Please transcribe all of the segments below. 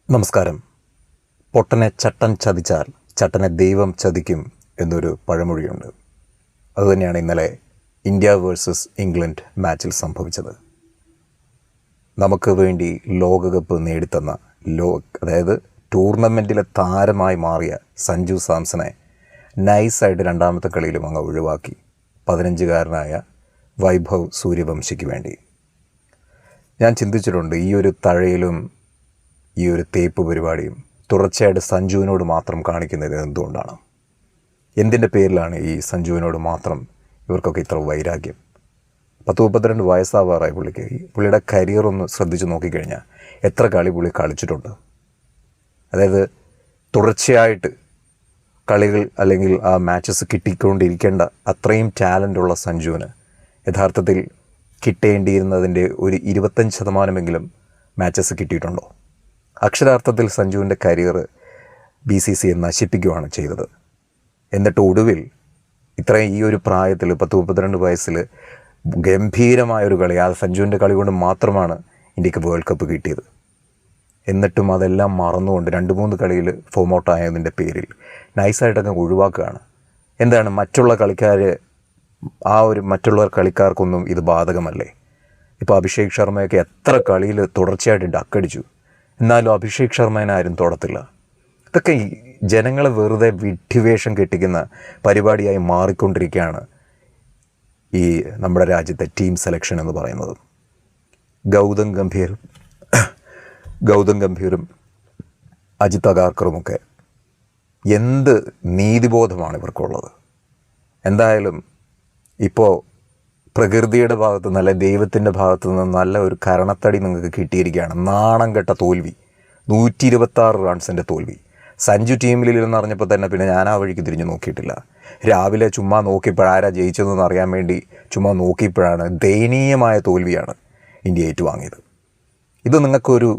നമസ്കാരം. പൊട്ടനെ ചട്ടൻ ചതിച്ചാൽ ചട്ടനെ ദൈവം ചതിക്കും എന്നൊരു പഴമൊഴിയുണ്ട്. അതുതന്നെയാണ് ഇന്നലെ ഇന്ത്യ വേഴ്സസ് ഇംഗ്ലണ്ട് മാച്ചിൽ സംഭവിച്ചത്. നമുക്ക് വേണ്ടി ലോകകപ്പ് നേടിത്തന്ന അതായത് ടൂർണമെൻറ്റിലെ താരമായി മാറിയ സഞ്ജു സാംസണെ നൈസായിട്ട് രണ്ടാമത്തെ കളിയിലും അങ്ങ് ഒഴിവാക്കി 15-കാരനായ വൈഭവ് സൂര്യവംശിക്ക് വേണ്ടി. ഞാൻ ചിന്തിച്ചിട്ടുണ്ട്, ഈ ഒരു തഴയിലും ഈ ഒരു തേപ്പ് പരിപാടിയും തുടർച്ചയായിട്ട് സഞ്ജുവിനോട് മാത്രം കാണിക്കുന്നത് എന്തുകൊണ്ടാണ്? എന്തിൻ്റെ പേരിലാണ് ഈ സഞ്ജുവിനോട് മാത്രം ഇവർക്കൊക്കെ ഇത്ര വൈരാഗ്യം? 32 വയസ്സാവാറായി പുള്ളിക്ക്. പുള്ളിയുടെ കരിയർ ഒന്ന് ശ്രദ്ധിച്ച് നോക്കിക്കഴിഞ്ഞാൽ എത്ര കളി പുള്ളി കളിച്ചിട്ടുണ്ട്. അതായത് തുടർച്ചയായിട്ട് കളികൾ അല്ലെങ്കിൽ ആ മാച്ചസ് കിട്ടിക്കൊണ്ടിരിക്കേണ്ട അത്രയും ടാലൻ്റുള്ള സഞ്ജുവിന് യഥാർത്ഥത്തിൽ കിട്ടേണ്ടിയിരുന്നതിൻ്റെ ഒരു 25% മാച്ചസ് കിട്ടിയിട്ടുണ്ടോ? അക്ഷരാർത്ഥത്തിൽ സഞ്ജുവിൻ്റെ കരിയർ BCCI നശിപ്പിക്കുകയാണ് ചെയ്തത്. എന്നിട്ട് ഒടുവിൽ ഇത്രയും ഈ ഒരു പ്രായത്തിൽ 32 വയസ്സിൽ ഗംഭീരമായൊരു കളി, ആ സഞ്ജുവിൻ്റെ കളി കൊണ്ട് മാത്രമാണ് ഇന്ത്യക്ക് വേൾഡ് കപ്പ് കിട്ടിയത്. എന്നിട്ടും അതെല്ലാം മറന്നുകൊണ്ട് 2-3 കളിയിൽ ഫോം ഔട്ട് ആയതിൻ്റെ പേരിൽ നൈസായിട്ടൊക്കെ ഒഴിവാക്കുകയാണ്. എന്താണ് മറ്റുള്ള കളിക്കാർക്കൊന്നും ഇത് ബാധകമല്ലേ? ഇപ്പോൾ അഭിഷേക് ശർമ്മയൊക്കെ എത്ര കളിയിൽ തുടർച്ചയായിട്ട് ഡക്കടിച്ചു, എന്നാലും അഭിഷേക് ശർമ്മേനെ ആരും തൊടത്തില്ല. ഇതൊക്കെ ഈ ജനങ്ങളെ വെറുതെ വിഡ്ഢിവേഷം കെട്ടിക്കുന്ന പരിപാടിയായി മാറിക്കൊണ്ടിരിക്കുകയാണ് ഈ നമ്മുടെ രാജ്യത്തെ ടീം സെലക്ഷൻ എന്ന് പറയുന്നത്. ഗൗതം ഗംഭീറും അജിത് അഗാർക്കറുമൊക്കെ എന്ത് നീതിബോധമാണ് ഇവർക്കുള്ളത്? എന്തായാലും ഇപ്പോൾ പ്രകൃതിയുടെ ഭാഗത്തു നിന്ന്, ദൈവത്തിൻ്റെ ഭാഗത്തു നിന്ന് നല്ല ഒരു കരണത്തടി നിങ്ങൾക്ക് കിട്ടിയിരിക്കുകയാണ്. നാണം കെട്ട തോൽവി, 126 റൺസിൻ്റെ തോൽവി. സഞ്ജു ടീമിലില്ലെന്ന് അറിഞ്ഞപ്പോൾ തന്നെ പിന്നെ ഞാൻ ആ വഴിക്ക് തിരിഞ്ഞു നോക്കിയിട്ടില്ല. രാവിലെ ചുമ്മാ നോക്കിയപ്പോൾ ആരാ ജയിച്ചതെന്ന് അറിയാൻ വേണ്ടി ചുമ്മാ നോക്കിയപ്പോഴാണ് ദയനീയമായ തോൽവിയാണ് ഇന്ത്യ ഏറ്റുവാങ്ങിയത്. ഇത് നിങ്ങൾക്കൊരു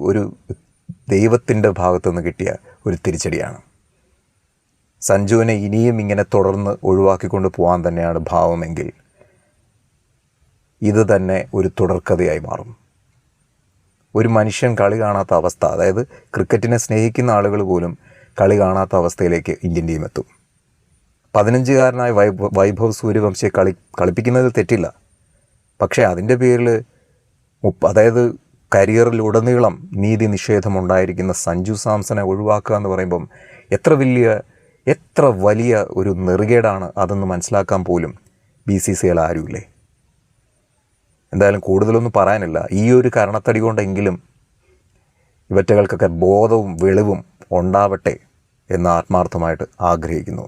ദൈവത്തിൻ്റെ ഭാഗത്തു നിന്ന് കിട്ടിയ ഒരു തിരിച്ചടിയാണ്. സഞ്ജുവിനെ ഇനിയും ഇങ്ങനെ തുടർന്ന് ഒഴിവാക്കിക്കൊണ്ട് പോകാൻ തന്നെയാണ് ഭാവമെങ്കിൽ ഇത് തന്നെ ഒരു തുടർക്കഥയായി മാറും. ഒരു മനുഷ്യൻ കളി കാണാത്ത അവസ്ഥ, അതായത് ക്രിക്കറ്റിനെ സ്നേഹിക്കുന്ന ആളുകൾ പോലും കളി കാണാത്ത അവസ്ഥയിലേക്ക് ഇന്ത്യൻ ടീം എത്തും. 15-കാരനായ വൈഭവ് സൂര്യവംശിയെ കളിപ്പിക്കുന്നതിൽ തെറ്റില്ല. പക്ഷേ അതിൻ്റെ പേരിൽ അതായത് കരിയറിലുടനീളം നീതി നിഷേധമുണ്ടായിരിക്കുന്ന സഞ്ജു സാംസണെ ഒഴിവാക്കുക എന്ന് പറയുമ്പം എത്ര വലിയ ഒരു നെറുകേടാണ് അതെന്ന് മനസ്സിലാക്കാൻ പോലും BCCI ആരുമില്ലേ? എന്തായാലും കൂടുതലൊന്നും പറയാനില്ല. ഈ ഒരു കരണത്തടി കൊണ്ടെങ്കിലും ഇവറ്റകൾക്കൊക്കെ ബോധവും വെളിവും ഉണ്ടാവട്ടെ എന്ന് ആത്മാർത്ഥമായിട്ട് ആഗ്രഹിക്കുന്നു.